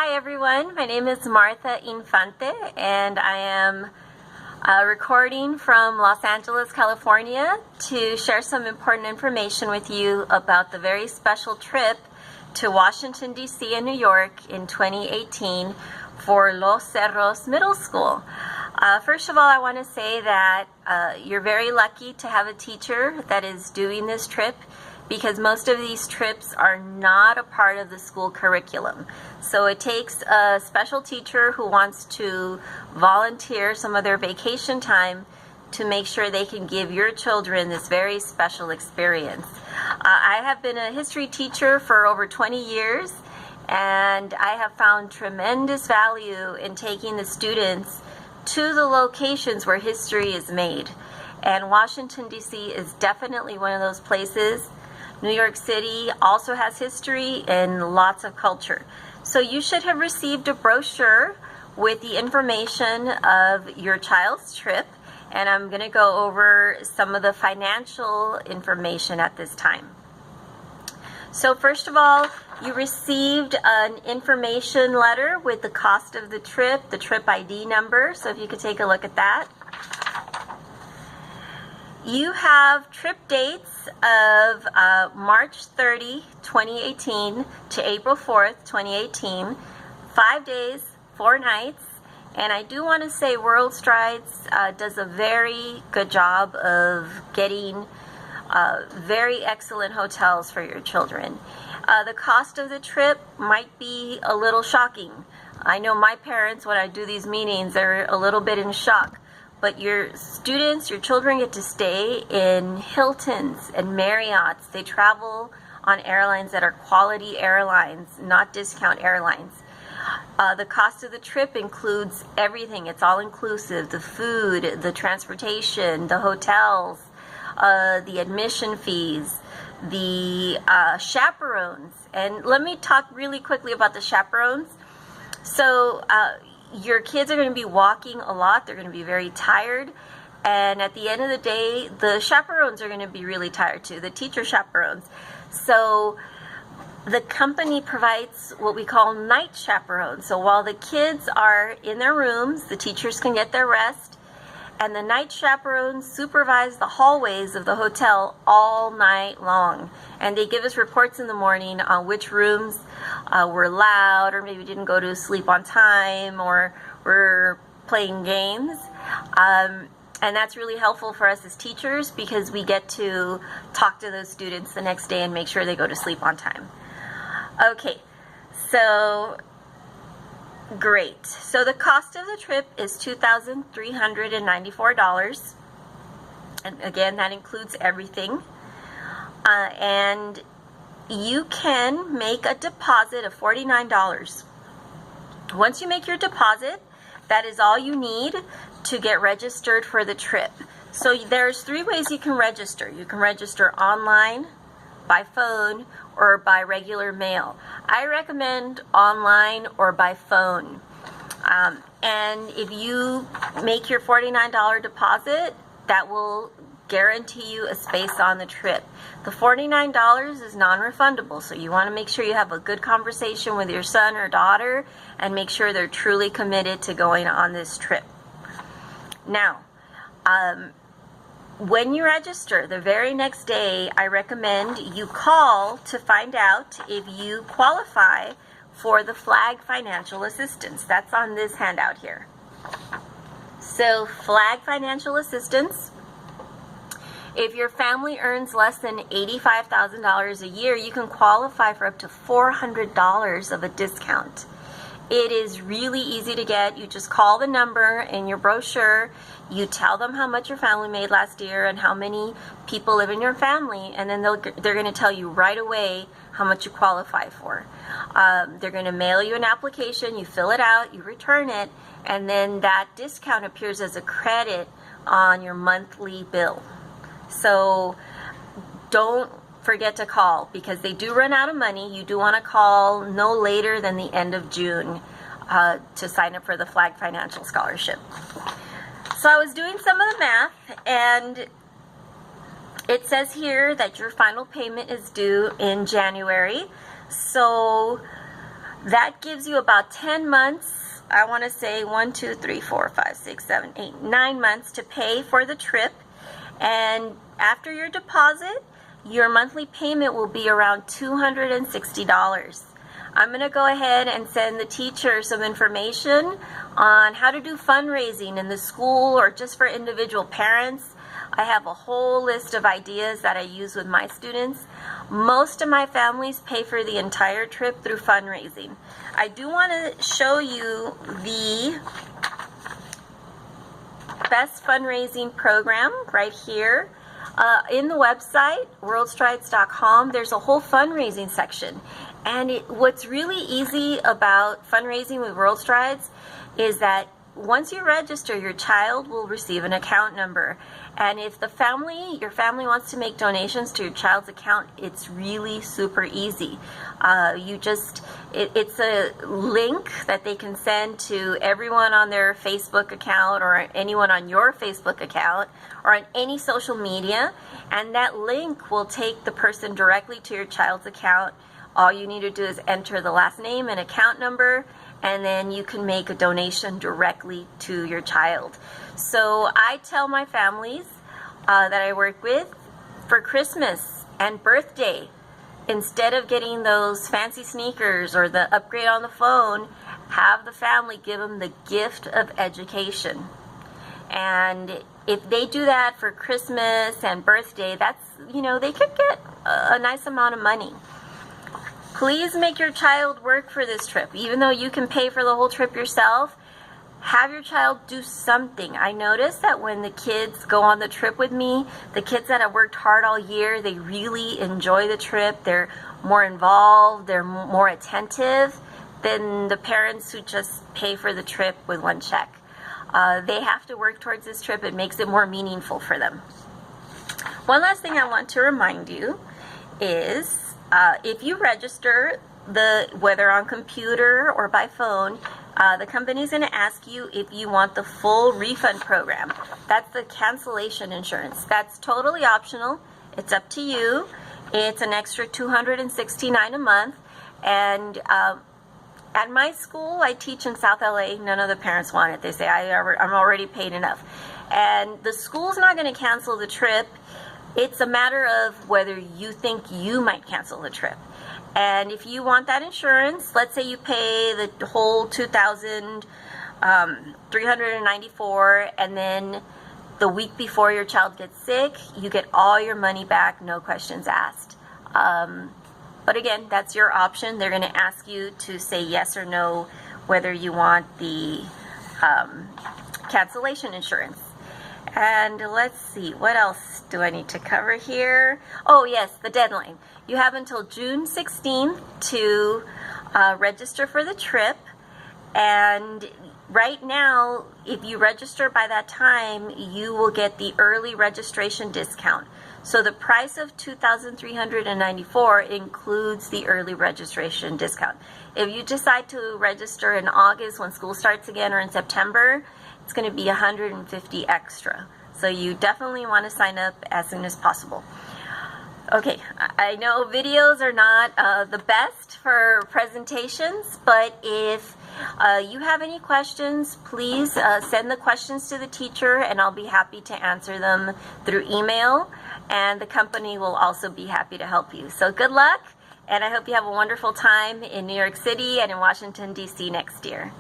Hi everyone, my name is Martha Infante and I am recording from Los Angeles, California to share some important information with you about the very special trip to Washington, D.C. and New York in 2018 for Los Cerros Middle School. First of all, I want to say that you're very lucky to have a teacher that is doing this trip, because most of these trips are not a part of the school curriculum. So it takes a special teacher who wants to volunteer some of their vacation time to make sure they can give your children this very special experience. I have been a history teacher for over 20 years, and I have found tremendous value in taking the students to the locations where history is made. And Washington, D.C. is definitely one of those places. New York City also has history and lots of culture. So you should have received a brochure with the information of your child's trip, and I'm going to go over some of the financial information at this time. So first of all, you received an information letter with the cost of the trip ID number, so if you could take a look at that. You have trip dates of March 30, 2018 to April 4th, 2018, 5 days, 4 nights, and I do want to say World Strides does a very good job of getting very excellent hotels for your children. The cost of the trip might be a little shocking. I know my parents, when I do these meetings, they're a little bit in shock. But your students, your children get to stay in Hiltons and Marriotts. They travel on airlines that are quality airlines, not discount airlines. The cost of the trip includes everything. It's all inclusive. The food, the transportation, the hotels, the admission fees, the chaperones. And let me talk really quickly about the chaperones. So your kids are going to be walking a lot. They're going to be very tired. And at the end of the day, the chaperones are going to be really tired too, the teacher chaperones. So the company provides what we call night chaperones. So while the kids are in their rooms, the teachers can get their rest. And the night chaperones supervise the hallways of the hotel all night long. And they give us reports in the morning on which rooms were loud, or maybe didn't go to sleep on time, or were playing games. And that's really helpful for us as teachers, because we get to talk to those students the next day and make sure they go to sleep on time. Okay, so great. So the cost of the trip is $2,394. And again, that includes everything. And you can make a deposit of $49. Once you make your deposit, that is all you need to get registered for the trip. So there's 3 ways you can register. You can register online, by phone, or by regular mail. I recommend online or by phone. And if you make your $49 deposit, that will guarantee you a space on the trip. The $49 is non-refundable, so you want to make sure you have a good conversation with your son or daughter and make sure they're truly committed to going on this trip. Now, when you register, the very next day, I recommend you call to find out if you qualify for the FLAG financial assistance. That's on this handout here. So FLAG financial assistance, if your family earns less than $85,000 a year, you can qualify for up to $400 of a discount. It is really easy to get. You just call the number in your brochure, you tell them how much your family made last year and how many people live in your family, and then they're going to tell you right away how much you qualify for. They're going to mail you an application, you fill it out, you return it, and then that discount appears as a credit on your monthly bill. So don't forget to call, because they do run out of money. You do want to call no later than the end of June to sign up for the FLAG Financial Scholarship. So I was doing some of the math, and it says here that your final payment is due in January. So That gives you about 10 months, I want to say 1, 2, 3, 4, 5, 6, 7, 8, 9 months to pay for the trip. And after your deposit, your monthly payment will be around $260. I'm going to go ahead and send the teacher some information on how to do fundraising in the school or just for individual parents. I have a whole list of ideas that I use with my students. Most of my families pay for the entire trip through fundraising. I do want to show you the best fundraising program right here. In the website, worldstrides.com, there's a whole fundraising section. And what's really easy about fundraising with World Strides is that once you register, your child will receive an account number. And if your family wants to make donations to your child's account, it's really super easy. It's a link that they can send to everyone on their Facebook account or anyone on your Facebook account or on any social media. And that link will take the person directly to your child's account. All you need to do is enter the last name and account number, and then you can make a donation directly to your child. So I tell my families that I work with, for Christmas and birthday, instead of getting those fancy sneakers or the upgrade on the phone, have the family give them the gift of education. And if they do that for Christmas and birthday, that's, they could get a nice amount of money. Please make your child work for this trip. Even though you can pay for the whole trip yourself, have your child do something. I notice that when the kids go on the trip with me, the kids that have worked hard all year, they really enjoy the trip. They're more involved, they're more attentive than the parents who just pay for the trip with one check. They have to work towards this trip. It makes it more meaningful for them. One last thing I want to remind you is if you register, whether on computer or by phone, the company's going to ask you if you want the full refund program. That's the cancellation insurance. That's totally optional. It's up to you. It's an extra $269 a month. And at my school, I teach in South LA. None of the parents want it. They say, I'm already paid enough. And the school's not going to cancel the trip. It's a matter of whether you think you might cancel the trip. And if you want that insurance, let's say you pay the whole $2,394, and then the week before your child gets sick, you get all your money back, no questions asked. But again, that's your option. They're going to ask you to say yes or no whether you want the cancellation insurance. And let's see, what else do I need to cover here? Oh yes, the deadline. You have until June 16th to register for the trip. And right now, if you register by that time, you will get the early registration discount. So the price of $2,394 includes the early registration discount. If you decide to register in August when school starts again, or in September, it's going to be $150 extra. So you definitely want to sign up as soon as possible. Okay, I know videos are not the best for presentations, but if you have any questions, please send the questions to the teacher, and I'll be happy to answer them through email, and the company will also be happy to help you. So good luck, and I hope you have a wonderful time in New York City and in Washington, D.C. next year.